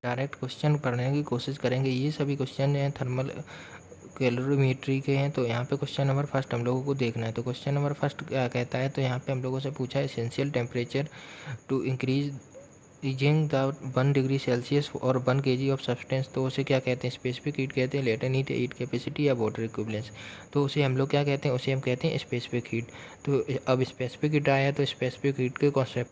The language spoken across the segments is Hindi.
डायरेक्ट क्वेश्चन पढ़ने की कोशिश करेंगे। ये सभी क्वेश्चन हैं थर्मल कैलोरीमेट्री के हैं। तो यहाँ पे क्वेश्चन नंबर फर्स्ट हम लोगों को देखना है। तो क्वेश्चन नंबर फर्स्ट क्या कहता है, तो यहाँ पे हम लोगों से पूछा है एसेंशियल टेम्परेचर टू इंक्रीज रीजिंग द 1 डिग्री सेल्सियस और 1 kg ऑफ सब्सटेंस। तो उसे क्या कहते हैं, स्पेसिफिक हीट कहते हैं, लेटेंट हीट, हीट कैपेसिटी या वाटर इक्विवेलेंस। तो उसे हम लोग क्या कहते हैं, उसे हम कहते हैं स्पेसिफिक हीट। तो अब स्पेसिफिक हीट आया तो स्पेसिफिक हीट के कॉन्सेप्ट,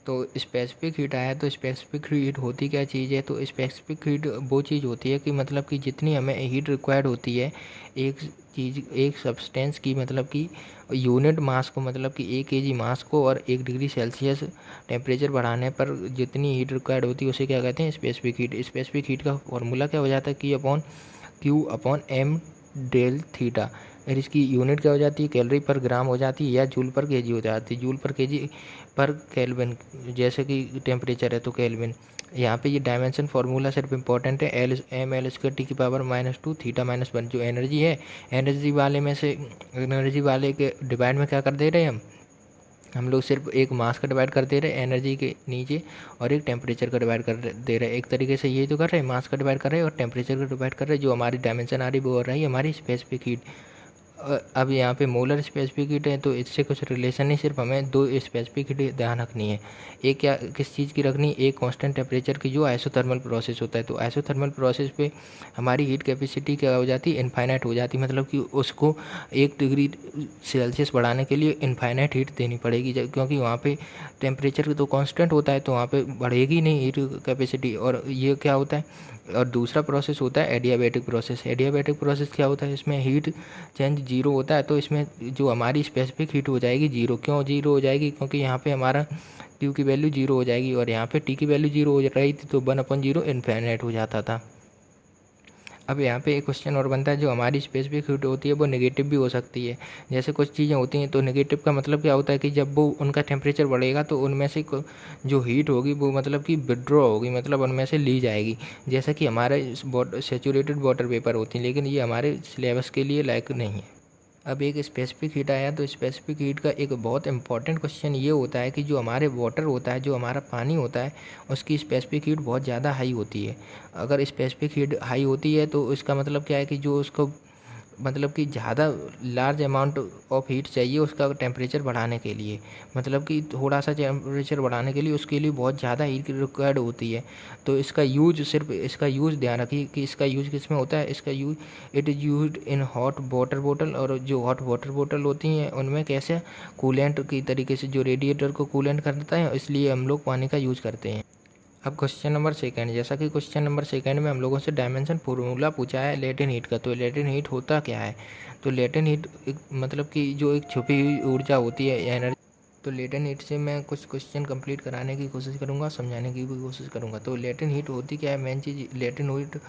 तो स्पेसिफिक हीट आया तो स्पेसिफिक हीट होती क्या चीज़ है, तो स्पेसिफिक हीट वो चीज़ होती है कि मतलब कि जितनी हमें हीट रिक्वायर्ड होती है एक चीज़, एक सब्सटेंस की, मतलब कि यूनिट मास को, मतलब कि 1 kg मास को और 1 डिग्री सेल्सियस टेम्परेचर बढ़ाने पर जितनी हीट रिक्वायर्ड होती है उसे क्या कहते हैं, स्पेसिफिक हीट। स्पेसिफिक हीट का फॉर्मूला क्या हो जाता है, Q/m डेल थीटा। और इसकी यूनिट क्या हो जाती है, कैलोरी पर ग्राम हो जाती है या जूल पर केजी हो जाती है। जूल पर केजी पर केल्विन, जैसे कि टेम्परेचर है तो केल्विन। यहाँ पे ये डायमेंशन फार्मूला सिर्फ इंपॉर्टेंट है, L/m² θ-1 जो एनर्जी है, एनर्जी वाले में से एनर्जी वाले के डिवाइड में क्या कर दे रहे हैं हम लोग सिर्फ एक मास का डिवाइड कर दे रहे हैं एनर्जी के नीचे, और एक टेम्परेचर का डिवाइड कर दे रहे हैं। एक तरीके से ये तो कर रहे हैं, मास का डिवाइड कर रहे हैं और टेम्परेचर का डिवाइड कर रहे हैं। जो हमारी डायमेंशन आ रही है वो हो रही है हमारी स्पेसिफिक हीट। अब यहाँ पे मोलर स्पेसिफिक हीट है तो इससे कुछ रिलेशन नहीं, सिर्फ हमें दो स्पेसिफिक हीट ध्यान रखनी है। एक क्या, किस चीज़ की रखनी है, एक कांस्टेंट टेम्परेचर की जो आइसोथर्मल प्रोसेस होता है। तो आइसोथर्मल प्रोसेस पे हमारी हीट कैपेसिटी क्या हो जाती है, इनफाइनाइट हो जाती है। मतलब कि उसको 1 डिग्री सेल्सियस बढ़ाने के लिए इनफाइनाइट हीट देनी पड़ेगी, क्योंकि वहाँ पे टेम्परेचर तो कांस्टेंट होता है, तो वहाँ पे बढ़ेगी नहीं हीट कैपेसिटी। और ये क्या होता है, और दूसरा प्रोसेस होता है एडियाबैटिक प्रोसेस। एडियाबैटिक प्रोसेस क्या होता है, इसमें हीट चेंज जीरो होता है। तो इसमें जो हमारी स्पेसिफिक हीट हो जाएगी जीरो। क्यों जीरो हो जाएगी, क्योंकि यहाँ पे हमारा Q की वैल्यू जीरो हो जाएगी और यहाँ पे T की वैल्यू जीरो हो रही थी, तो 1/0 इनफाइनाइट हो जाता था। अब यहाँ पे एक क्वेश्चन और बनता है, जो हमारी स्पेसिफिक हीट होती है वो नेगेटिव भी हो सकती है। जैसे कुछ चीज़ें होती हैं तो नेगेटिव का मतलब क्या होता है कि जब वो उनका टेम्परेचर बढ़ेगा तो उनमें से जो हीट होगी वो मतलब कि विड्रॉ होगी, मतलब उनमें से ली जाएगी। जैसा कि हमारे सेचूरेटेड वाटर वेपर होती हैं, लेकिन ये हमारे सिलेबस के लिए लायक नहीं है। अब एक स्पेसिफिक हीट आया तो स्पेसिफिक हीट का एक बहुत इंपॉर्टेंट क्वेश्चन ये होता है कि जो हमारे वाटर होता है, जो हमारा पानी होता है, उसकी स्पेसिफिक हीट बहुत ज़्यादा हाई होती है। अगर स्पेसिफिक हीट हाई होती है तो इसका मतलब क्या है कि जो उसको, मतलब कि ज़्यादा लार्ज अमाउंट ऑफ हीट चाहिए उसका टेम्परेचर बढ़ाने के लिए, मतलब कि थोड़ा सा टेम्परेचर बढ़ाने के लिए उसके लिए बहुत ज़्यादा हीट रिक्वायर्ड होती है। तो इसका यूज, सिर्फ इसका यूज़ ध्यान रखिए कि इसका यूज़ किस में होता है। इसका use, it is used in hot water बोतल। और जो हॉट वाटर बोतल होती हैं उनमें कैसे कूलेंट की तरीके से, जो रेडिएटर को कूलेंट करता है, इसलिए हम लोग पानी का यूज़ करते हैं। अब क्वेश्चन नंबर सेकंड, जैसा कि क्वेश्चन नंबर सेकंड में हम लोगों से डायमेंशन फार्मूला पूछा है लेटेंट हीट का। तो लेटेंट हीट होता क्या है, तो लेटेंट हीट मतलब कि जो एक छुपी हुई ऊर्जा होती है, एनर्जी। तो लेटेंट हीट से मैं कुछ क्वेश्चन कंप्लीट कराने की कोशिश करूँगा, समझाने की भी कोशिश करूँगा। तो लेटेंट हीट होती क्या है, मेन चीज़ लेटेंट हीट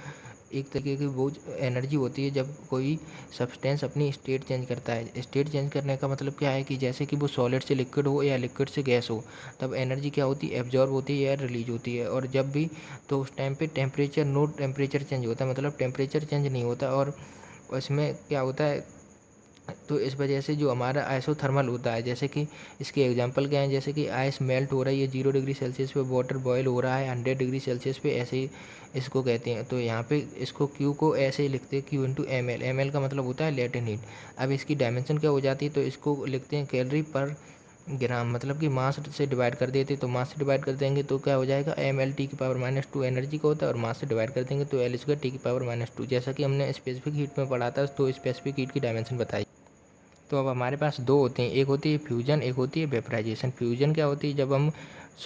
एक तरीके की वो एनर्जी होती है जब कोई सब्सटेंस अपनी स्टेट चेंज करता है। स्टेट चेंज करने का मतलब क्या है कि जैसे कि वो सॉलिड से लिक्विड हो या लिक्विड से गैस हो, तब एनर्जी क्या होती है, एब्जॉर्ब होती है या रिलीज होती है। और जब भी, तो उस टाइम पे टेम्परेचर, नो टेम्परेचर चेंज होता है, मतलब टेम्परेचर चेंज नहीं होता। और उसमें क्या होता है, तो इस वजह से जो हमारा आइसोथर्मल होता है, जैसे कि इसके एग्जांपल क्या हैं, जैसे कि आइस मेल्ट हो रही है 0 डिग्री सेल्सियस पे, वाटर बॉयल हो रहा है 100 डिग्री सेल्सियस पे, ऐसे ही इसको कहते हैं। तो यहाँ पे इसको Q को ऐसे ही लिखते हैं Q/ml। ml का मतलब होता है लेटेंट हीट। अब इसकी डायमेंशन क्या हो जाती है, तो इसको लिखते हैं कैलोरी पर ग्राम, मतलब कि मास से डिवाइड कर देते, तो मास से डिवाइड कर देंगे तो क्या हो जाएगा, ml/-2 एनर्जी का होता है, और मास से डिवाइड कर देंगे तो L²T/-2। जैसा कि हमने स्पेसिफिक हीट में पढ़ा था, तो स्पेसिफिक हीट की डायमेंशन बताई। तो अब हमारे पास दो होते हैं, एक होती है फ्यूजन, एक होती है वेपराइजेशन। फ्यूजन क्या होती है, जब हम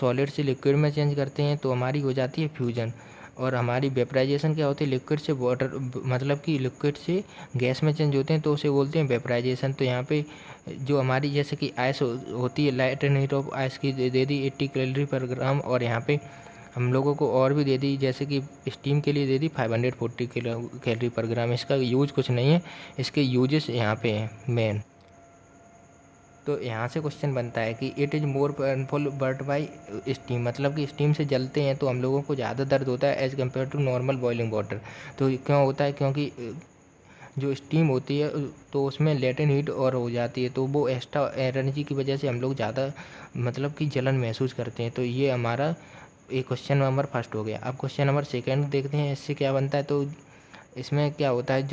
सॉलिड से लिक्विड में चेंज करते हैं तो हमारी हो जाती है फ्यूजन। और हमारी वेपराइजेशन क्या होती है, लिक्विड से वाटर, मतलब कि लिक्विड से गैस में चेंज होते हैं, तो उसे बोलते हैं वेपराइजेशन। तो यहाँ पे जो हमारी, जैसे कि आइस होती है, लाइटेंट हीट ऑफ आइस की दे दी 80 कैलोरी पर ग्राम, और यहाँ पे हम लोगों को और भी दे दी, जैसे कि स्टीम के लिए दे दी 540 कैलोरी पर ग्राम। इसका यूज कुछ नहीं है, इसके यूजेस यहाँ पे हैं मेन। तो यहाँ से क्वेश्चन बनता है कि it is more painful but by steam, मतलब कि स्टीम से जलते हैं तो हम लोगों को ज़्यादा दर्द होता है as compare to normal boiling water. तो क्यों होता है, क्योंकि जो स्टीम होती है तो उसमें लेटेंट हीट और हो जाती है, तो वो एक्स्ट्रा एनर्जी की वजह से हम लोग ज़्यादा, मतलब कि जलन महसूस करते हैं। तो ये हमारा ये क्वेश्चन नंबर फर्स्ट हो गया। अब क्वेश्चन नंबर सेकंड देखते हैं, इससे क्या बनता है। तो इसमें क्या होता है,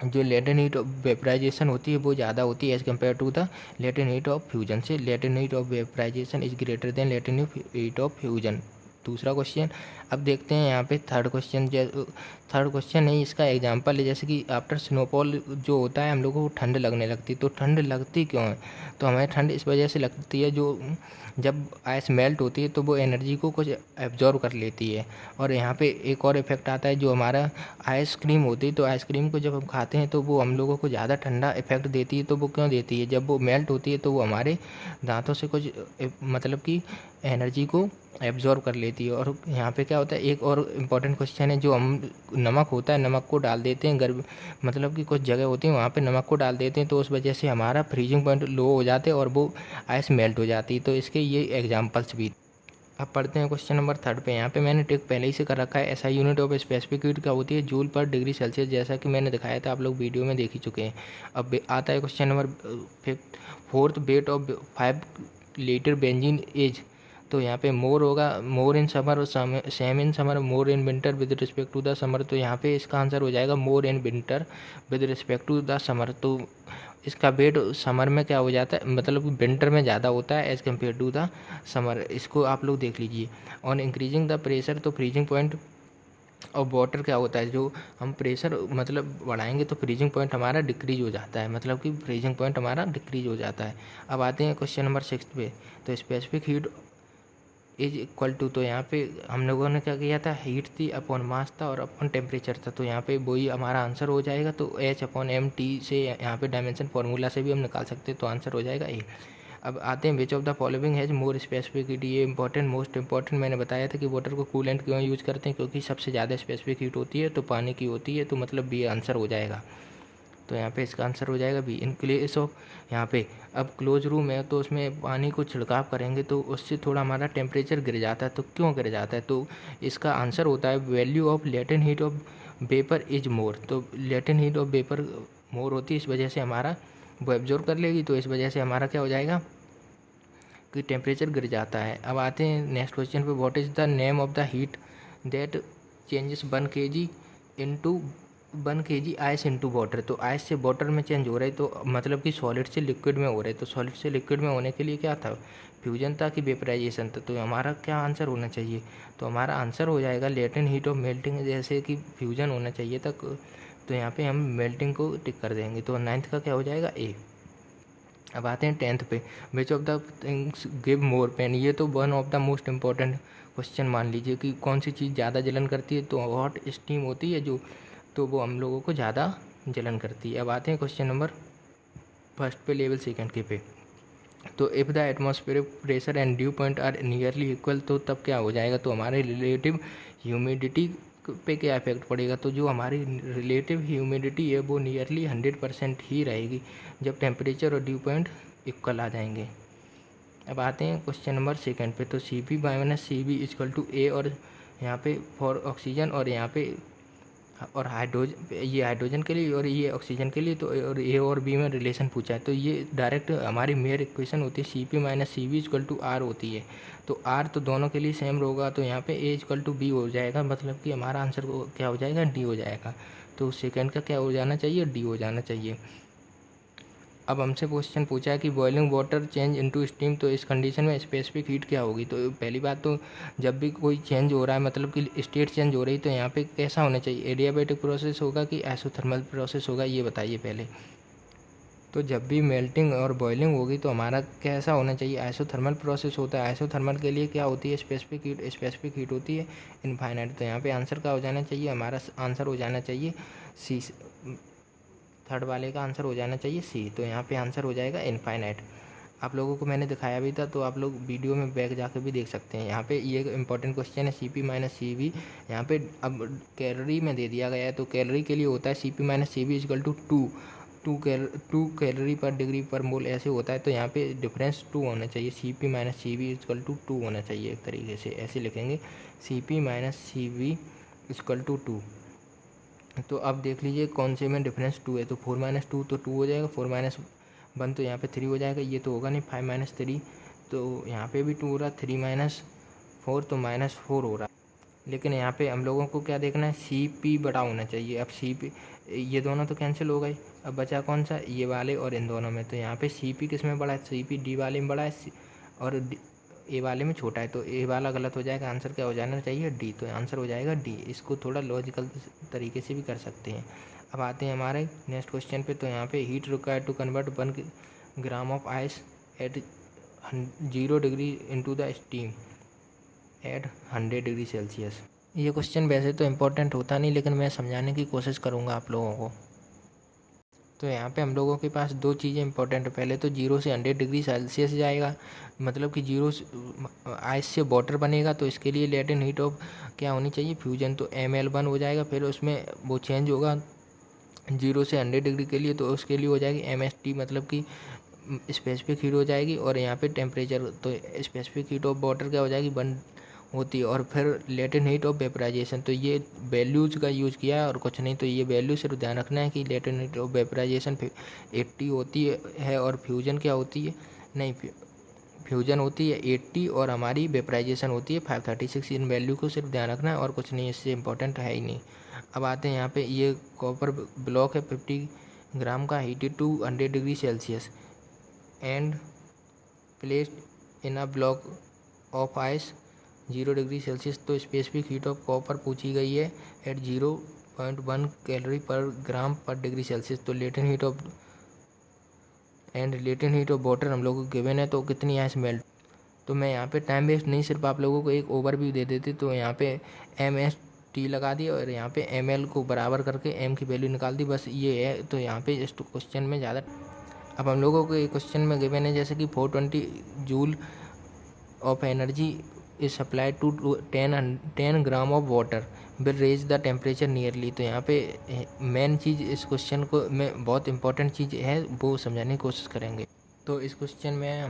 जो लेटेंट हीट ऑफ वेपराइजेशन होती है वो ज़्यादा होती है as compare to the latent heat of fusion से। Latent heat of vaporization is greater than latent heat of fusion. दूसरा क्वेश्चन अब देखते हैं यहाँ पे थर्ड क्वेश्चन। थर्ड क्वेश्चन नहीं, इसका एग्जांपल है, जैसे कि आफ्टर स्नोफॉल जो होता है हम लोगों को ठंड लगने लगती है। तो ठंड लगती क्यों है, तो हमें ठंड इस वजह से लगती है, जो जब आइस मेल्ट होती है तो वो एनर्जी को कुछ एब्जॉर्व कर लेती है। और यहाँ पे एक और इफेक्ट आता है, जो हमारा आइसक्रीम होती है, तो आइसक्रीम को जब हम खाते हैं तो वो हम लोगों को ज़्यादा ठंडा इफेक्ट देती है। तो वो क्यों देती है, जब वो मेल्ट होती है तो वो हमारे दांतों से कुछ मतलब कि एनर्जी को एब्जॉर्व कर लेती है। और यहाँ पे क्या होता है, एक और इम्पॉर्टेंट क्वेश्चन है, जो हम नमक होता है, नमक को डाल देते हैं गर्म, मतलब कि कुछ जगह होती है वहाँ पे नमक को डाल देते हैं, तो उस वजह से हमारा फ्रीजिंग पॉइंट लो हो जाते हैं और वो आइस मेल्ट हो जाती है। तो इसके ये एग्जाम्पल्स भी। अब पढ़ते हैं क्वेश्चन नंबर थर्ड पे। यहाँ पे मैंने टिक पहले ही से कर रखा है। ऐसा यूनिट ऑफ स्पेसिफिक हीट क्या होती है, जूल पर डिग्री सेल्सियस, जैसा कि मैंने दिखाया था, आप लोग वीडियो में देख ही चुके हैं। अब आता है question number fourth, weight of 5 litre benzene is. तो यहाँ पे मोर होगा, मोर इन समर और same in summer, more in winter with respect to the summer. तो यहाँ पे इसका आंसर हो जाएगा more in winter with respect to the summer. तो इसका वेट समर में क्या हो जाता है, मतलब विंटर में ज़्यादा होता है as compare to the summer. इसको आप लोग देख लीजिए। ऑन इंक्रीजिंग द प्रेशर, तो फ्रीजिंग पॉइंट और वाटर क्या होता है, जो हम प्रेशर मतलब बढ़ाएंगे तो फ्रीजिंग पॉइंट हमारा डिक्रीज हो जाता है, मतलब कि फ्रीजिंग पॉइंट हमारा डिक्रीज हो जाता है। अब आते हैं क्वेश्चन नंबर 6 पे। तो specific heat is equal to, तो यहाँ पे हम लोगों ने क्या किया था, हीट थी अपॉन मास था और अपॉन टेम्परेचर था। तो यहाँ पे वही हमारा आंसर हो जाएगा। तो H/m/T से यहाँ पे डायमेंशन फार्मूला से भी हम निकाल सकते हैं, तो आंसर हो जाएगा ए। अब आते हैं, which of the following has more specificity. ये इंपॉर्टेंट, मोस्ट इंपॉर्टेंट। मैंने बताया था कि वाटर को कूलेंट क्यों यूज़ करते हैं, क्योंकि सबसे ज़्यादा स्पेसिफिक हीट होती है तो पानी की होती है। तो मतलब बी आंसर हो जाएगा। तो यहाँ पे इसका आंसर हो जाएगा बी। इन केस ऑफ, यहाँ पे अब क्लोज रूम है तो उसमें पानी को छिड़काव करेंगे तो उससे थोड़ा हमारा टेम्परेचर गिर जाता है। तो क्यों गिर जाता है, तो इसका आंसर होता है value of latent heat of vapour is more. तो लेटेंट हीट ऑफ वेपर मोर होती है, इस वजह से हमारा वो एब्जॉर्व कर लेगी, तो इस वजह से हमारा क्या हो जाएगा कि टेम्परेचर गिर जाता है। अब आते हैं नेक्स्ट क्वेश्चन पे। What is the name of the heat that changes 1 kg into 1 kg ice into water. तो आइस से वाटर में चेंज हो रहा है, तो मतलब कि सॉलिड से लिक्विड में हो रहा है। तो सॉलिड से लिक्विड में होने के लिए क्या था, फ्यूजन था कि वेपराइजेशन था। तो हमारा क्या आंसर होना चाहिए, तो हमारा आंसर हो जाएगा लेटेंट हीट ऑफ मेल्टिंग, जैसे कि फ्यूजन होना चाहिए था। तो यहाँ पे हम मेल्टिंग को टिक कर देंगे। तो 9th का क्या हो जाएगा, ए। अब आते हैं 10th पे। Which of the things give more pen. ये तो one of the most important question मान लीजिए कि कौन सी चीज़ ज़्यादा जलन करती है, तो हॉट स्टीम होती है जो, तो वो हम लोगों को ज़्यादा जलन करती है। अब आते हैं क्वेश्चन नंबर फर्स्ट पे, लेवल सेकंड के पे। तो if the atmospheric pressure and dew point are nearly equal, तो तब क्या हो जाएगा, तो हमारे रिलेटिव ह्यूमिडिटी पे क्या इफेक्ट पड़ेगा, तो जो हमारी रिलेटिव ह्यूमिडिटी है वो नियरली 100% ही रहेगी जब टेम्परेचर और ड्यू पॉइंट इक्वल आ जाएंगे। अब आते हैं क्वेश्चन नंबर सेकंड पे। तो Cp minus Cv equal to a, और यहाँ पे फॉर ऑक्सीजन, और यहाँ पे और हाइड्रोजन, ये हाइड्रोजन के लिए और ये ऑक्सीजन के लिए। तो और ए और बी में रिलेशन पूछा है, तो ये डायरेक्ट हमारी मेयर इक्वेशन होती है। Cp minus Cv equal to R होती है। तो आर तो दोनों के लिए सेम होगा, तो यहाँ पे ए इक्वल टू बी हो जाएगा, मतलब कि हमारा आंसर क्या हो जाएगा, डी हो जाएगा। तो सेकंड का क्या हो जाना चाहिए, डी हो जाना चाहिए। अब हमसे क्वेश्चन पूछा है कि boiling water change into steam, तो इस कंडीशन में स्पेसिफिक हीट क्या होगी। तो पहली बात तो जब भी कोई चेंज हो रहा है, मतलब कि स्टेट चेंज हो रही है, तो यहाँ पे कैसा होना चाहिए, एडियाबैटिक प्रोसेस होगा कि आइसोथर्मल प्रोसेस होगा, ये बताइए पहले। तो जब भी मेल्टिंग और बॉइलिंग होगी तो हमारा कैसा होना चाहिए, आइसोथर्मल प्रोसेस होता है। आइसोथर्मल के लिए क्या होती है, स्पेसिफिक हीट होती है इनफाइनाइट। तो यहाँ पे आंसर क्या हो जाना चाहिए, हमारा आंसर हो जाना चाहिए सी। थर्ड वाले का आंसर हो जाना चाहिए सी। तो यहाँ पे आंसर हो जाएगा इनफाइनाइट। आप लोगों को मैंने दिखाया भी था, तो आप लोग वीडियो में बैक जाकर भी देख सकते हैं। यहाँ पे ये इंपॉर्टेंट क्वेश्चन है, Cp माइनस Cv। यहाँ पे अब कैलोरी में दे दिया गया है, तो कैलोरी के लिए होता है Cp minus Cv equal to 2 calorie per degree per mole, ऐसे होता है। तो यहाँ पे डिफरेंस 2 होना चाहिए, Cp minus Cv equal to 2 होना चाहिए। एक तरीके से ऐसे लिखेंगे, Cp minus Cv equal to 2। तो अब देख लीजिए कौन से में डिफरेंस 2 है, तो 4 माइनस 2 तो 2 हो जाएगा, 4 माइनस 1 तो यहाँ पे 3 हो जाएगा, ये तो होगा नहीं, 5 माइनस 3, तो यहाँ पे भी 2 हो रहा, 3 माइनस 4 तो -4 हो रहा है। लेकिन यहाँ पे हम लोगों को क्या देखना है, Cp बड़ा होना चाहिए। अब Cp ये दोनों तो कैंसिल हो गए, अब बचा कौन सा, ये वाले और इन दोनों में। तो यहाँ पे Cp किस में बड़ा है, Cp D वाले में बड़ा है और ए वाले में छोटा है। तो ए वाला गलत हो जाएगा, आंसर क्या हो जाना चाहिए, डी। तो आंसर हो जाएगा डी। इसको थोड़ा लॉजिकल तरीके से भी कर सकते हैं। अब आते हैं हमारे नेक्स्ट क्वेश्चन पे। तो यहाँ पे heat required to convert 1 gram of ice at 0 degree into the steam at 100 degree celsius. ये क्वेश्चन वैसे तो इम्पोर्टेंट होता नहीं, लेकिन मैं समझाने की कोशिश करूँगा आप लोगों को। तो यहाँ पे हम लोगों के पास दो चीज़ें इंपॉर्टेंट है। पहले तो 0 से 100 डिग्री सेल्सियस जाएगा, मतलब कि 0 आइस से वाटर बनेगा। तो इसके लिए लेटेंट हीट ऑफ क्या होनी चाहिए, फ्यूजन। तो ml1 हो जाएगा। फिर उसमें वो चेंज होगा 0 से 100 डिग्री के लिए, तो उसके लिए हो जाएगी mst, मतलब कि स्पेसिफिक हीट हो जाएगी। और यहाँ पे टेम्परेचर, तो स्पेसिफिक हीट ऑफ वाटर क्या हो जाएगी, 1 होती है। और फिर लेटेंट हीट ऑफ वेपराइजेशन, तो ये वैल्यूज़ का यूज़ किया है और कुछ नहीं। तो ये वैल्यू सिर्फ ध्यान रखना है कि लेटेंट हीट ऑफ वेपराइजेशन 80 होती है और फ्यूजन क्या होती है, नहीं फ्यूजन होती है 80 और हमारी वेपराइजेशन होती है 536। इन वैल्यू को सिर्फ ध्यान रखना है और कुछ नहीं, इससे इंपॉर्टेंट है ही नहीं। अब आते हैं यहाँ पे, ये कॉपर ब्लॉक है 50 ग्राम का, heated to 100 degree celsius and placed in a block of ice 0 degree celsius. तो स्पेसिफिक हीट ऑफ कॉपर पूछी गई है at 0.1 calorie per gram per degree celsius. तो लेटेंट हीट ऑफ वाटर हम लोगों को गिवन है, तो कितनी आइस मेल्ट। तो मैं यहाँ पे टाइम वेस्ट नहीं, सिर्फ आप लोगों को एक ओवरव्यू दे देती। तो यहाँ पे MST लगा दिया और यहाँ पे ml को बराबर करके m की वैल्यू निकाल दी, बस ये है। तो यहाँ पे इस क्वेश्चन में ज़्यादा, अब हम लोगों को एक क्वेश्चन में गिवन है जैसे कि 420 joule of energy is supply to 10 gram of water will raise the temperature nearly. तो यहाँ पे मेन चीज़ इस क्वेश्चन को में बहुत इंपॉर्टेंट चीज़ है, वो समझाने की कोशिश करेंगे। तो इस क्वेश्चन में,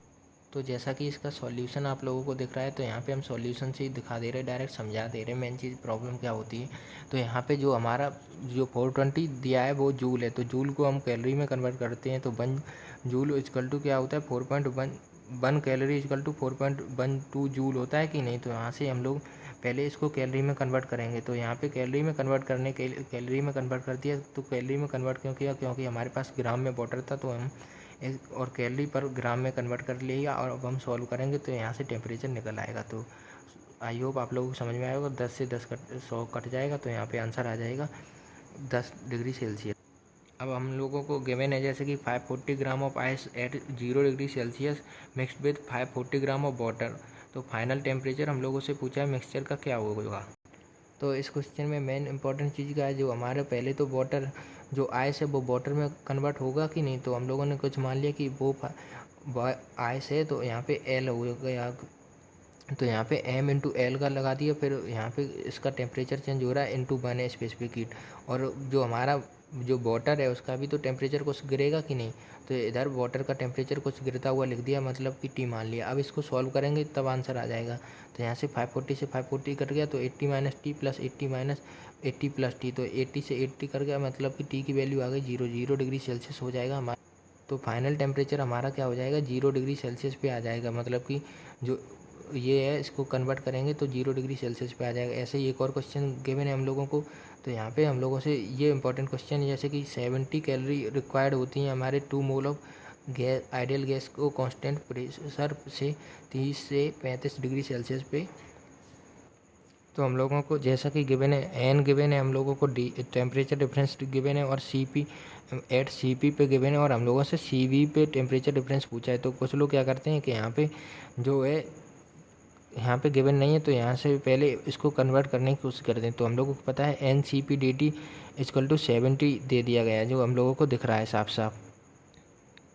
तो जैसा कि इसका सॉल्यूशन आप लोगों को दिख रहा है, तो यहाँ पे हम सॉल्यूशन से ही दिखा दे रहे हैं, डायरेक्ट समझा दे रहे हैं मेन चीज़ प्रॉब्लम क्या होती है। तो यहाँ पे जो हमारा जो 420 दिया है वो जूल है, तो जूल को हम कैलोरी में कन्वर्ट करते हैं। तो 1 जूल इक्वल टू क्या होता है, 4.1 कैलोरी इक्वल टू 4.12 जूल होता है कि नहीं। तो यहाँ से हम लोग पहले इसको कैलोरी में कन्वर्ट करेंगे। तो यहाँ पे कैलोरी में कन्वर्ट करने के लिए कैलोरी में कन्वर्ट कर दिया। तो कैलोरी में कन्वर्ट क्यों किया, क्योंकि हमारे पास ग्राम में वाटर था, तो हम और कैलोरी पर ग्राम में कन्वर्ट कर लिया। और अब हम सॉल्व करेंगे तो यहाँ से टेम्परेचर निकल आएगा। तो आई होप आप लोगों को समझ में आएगा। 10 से 100 कट जाएगा, तो यहाँ पे आंसर आ जाएगा 10 डिग्री सेल्सियस। अब हम लोगों को गिवन है जैसे कि 540 ग्राम of ice at 0 degree Celsius mixed with 540 gram of water. तो फाइनल टेम्परेचर हम लोगों से पूछा है मिक्सचर का क्या होगा। तो इस क्वेश्चन में मेन इंपॉर्टेंट चीज़ का है, जो हमारे पहले तो वाटर जो आइस है वो वाटर में कन्वर्ट होगा कि नहीं। तो हम लोगों ने कुछ मान लिया कि वो आइस है, तो यहाँ पे एल हो गया। तो यहाँ पे m इंटू एल का लगा दिया। फिर यहाँ पे इसका टेम्परेचर चेंज हो रहा है इंटू 1 है स्पेसिफिक हीट। और जो हमारा जो वाटर है उसका भी तो टेम्परेचर कुछ गिरेगा कि नहीं। तो इधर वाटर का टेम्परेचर कुछ गिरता हुआ लिख दिया, मतलब कि T मान लिया। अब इसको सॉल्व करेंगे तब आंसर आ जाएगा। तो यहाँ से 540 से 540 कट गया, तो 80 minus T plus 80 minus 80 plus T. तो 80 से 80 कट गया, मतलब कि टी की वैल्यू आ गई 0 डिग्री सेल्सियस हो जाएगा हमारा। तो फाइनल टेम्परेचर हमारा क्या हो जाएगा, 0 डिग्री सेल्सियस पे आ जाएगा। मतलब कि जो ये है इसको कन्वर्ट करेंगे तो 0 डिग्री सेल्सियस पे आ जाएगा। ऐसे ही एक और क्वेश्चन गिवन है हम लोगों को। तो यहाँ पे हम लोगों से ये इंपॉर्टेंट क्वेश्चन है जैसे कि 70 कैलोरी रिक्वायर्ड होती हैं हमारे 2 mole of gas, ideal gas को कांस्टेंट प्रेशर से 30 से 35 डिग्री सेल्सियस पे। तो हम लोगों को जैसा कि गिवन है एन गिवन है, हम लोगों को टेम्परेचर डिफरेंस गिवन है और CP एट CP पे गिवन है, और हम लोगों से CV पे टेम्परेचर डिफरेंस पूछा है। तो कुछ लोग क्या करते हैं कि यहाँ पे जो है यहाँ पे गिवन नहीं है, तो यहाँ से पहले इसको कन्वर्ट करने की कोशिश करते हैं। तो हम लोगों को पता है NCP dt इक्वल टू 70 दे दिया गया है, जो हम लोगों को दिख रहा है साफ साफ।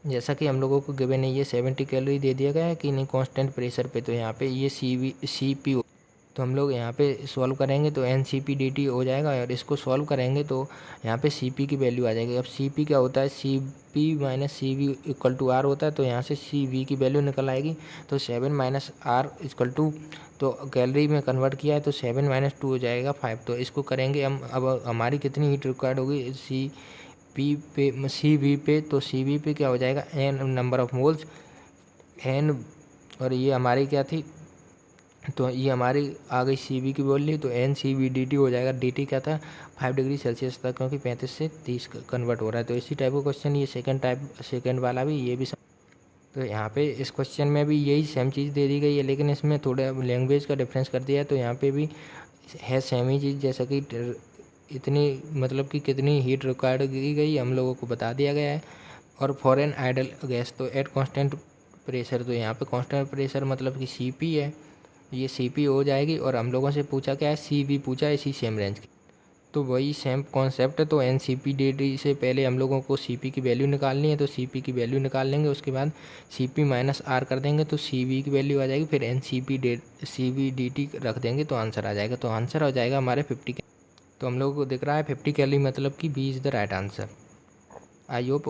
जैसा कि हम लोगों को गिवन है ये 70 कैलोरी दे दिया गया है कि नहीं कांस्टेंट प्रेशर पे। तो यहाँ पे ये CP, तो हम लोग यहाँ पे सॉल्व करेंगे तो NCP dt हो जाएगा। और इसको सॉल्व करेंगे तो यहाँ पे CP की वैल्यू आ जाएगी। अब CP क्या होता है, CP minus CV equal to R होता है। तो यहाँ से CV की वैल्यू निकल आएगी। तो 7 माइनस R इक्वल टू, तो कैलोरी में कन्वर्ट किया है तो 7 माइनस 2 हो जाएगा 5। तो इसको करेंगे हम। अब हमारी कितनी हीट रिक्वायर्ड होगी CV पे, तो CV पे क्या हो जाएगा N number of moles N, और ये हमारी क्या थी तो ये हमारी आ गई सी वी की वैल्यू, तो N C V D T हो जाएगा। डी टी क्या था 5 डिग्री सेल्सियस था, क्योंकि 35 से 30 कन्वर्ट हो रहा है। तो इसी टाइप का क्वेश्चन ये सेकंड वाला भी ये भी तो यहाँ पे इस क्वेश्चन में भी यही सेम चीज़ दे दी गई है, लेकिन इसमें थोड़ा लैंग्वेज का डिफरेंस कर दिया है। तो यहाँ पे भी है सेम ही चीज़, जैसा कि इतनी मतलब कि कितनी हीट रिक्वायर्ड की गई हम लोगों को बता दिया गया है। और फॉर एन आइडल गैस तो एट कांस्टेंट प्रेशर, तो यहाँ पे कांस्टेंट प्रेशर मतलब कि सी पी है, ये सी पी हो जाएगी। और हम लोगों से पूछा क्या है, सी वी पूछा है इसी सेम रेंज की, तो वही सेम कॉन्सेप्ट है। तो N C P D T से पहले हम लोगों को सी पी की वैल्यू निकालनी है, तो सी पी की वैल्यू निकाल लेंगे, उसके बाद सी पी माइनस आर कर देंगे तो सी वी की वैल्यू आ जाएगी, फिर N C V D T रख देंगे तो आंसर आ जाएगा। तो आंसर हो जाएगा हमारे 50। तो हम लोगों को दिख रहा है 50 कैलोरी, मतलब कि B is the right answer. I hope